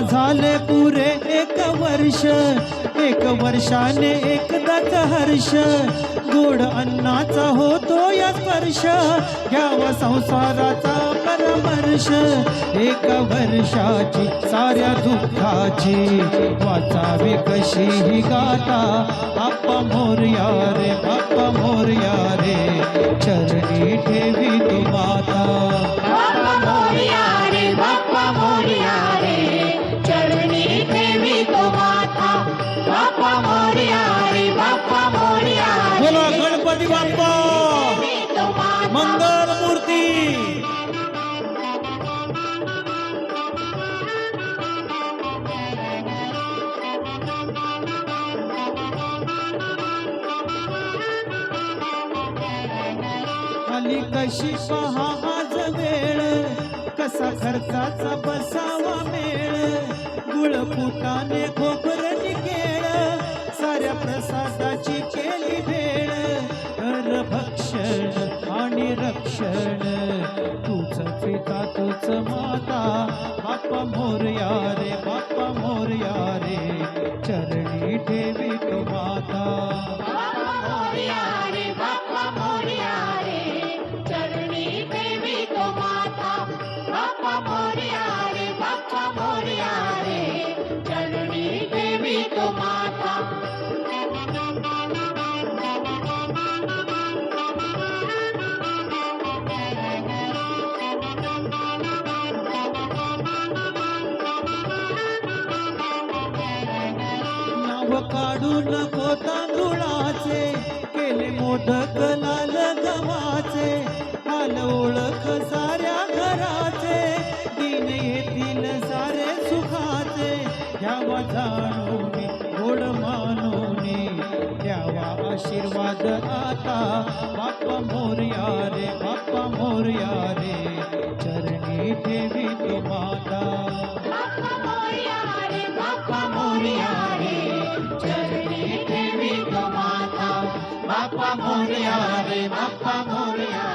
झाले पुरे 1 वर्ष, 1 वर्षाने एकदाच हर्ष, गोड अन्नाचा होतो या स्पर्श, घ्यावा संसाराचा परामर्श. 1 वर्षाची साऱ्या दुःखाची वाचावी कशी ही गाथा, बाप्पा मोरया रे, बाप्पा मोरया रे, चरणी ठेवी तू माता. बाप्पा मोरया रे, बाप्पा मोरया रे, चरणी ठेवी तो माता. बाप्पा मोरया रे, बाप्पा मोरया रे, बोला गणपती बाप्पा तो माता. मंगल मूर्ती. आली कशी पहा आज वेळ, कसा खर्चाचा बसावा मेळ, गुळफुटाने खोबरं केळ, साऱ्या प्रसादाची केली भेळ. कर भक्षण आणि रक्षण, तूच पिता तूच माता, बाप्पा मोरया रे, बाप्पा मोरया रे, चरणी ठेवी तू माता. बाप्पा मोरया रे, बाप्पा मोरया रे, चरणी ठेवी तो माता. बाप्पा मोरया रे, बाप्पा मोरया रे, चरणी ठेवी तो माता. नाव काढू नको तांदुळाचे, केले मोदक लाल गव्हाचे, हाल ओळख साऱ्या घराचे, दिन येतील सारे सुखाचे, घ्यावा जाणून गोड मानून, द्यावा आशीर्वाद आता, बाप्पा मोरया रे, बाप्पा मोरया रे, चरणी ठेवी तू माता. बाप्पा मोरया रे, बाप्पा मोरया रे, चरणी ठेवी तो माता. बाप्पा मोरया रे, बाप्पा मोरया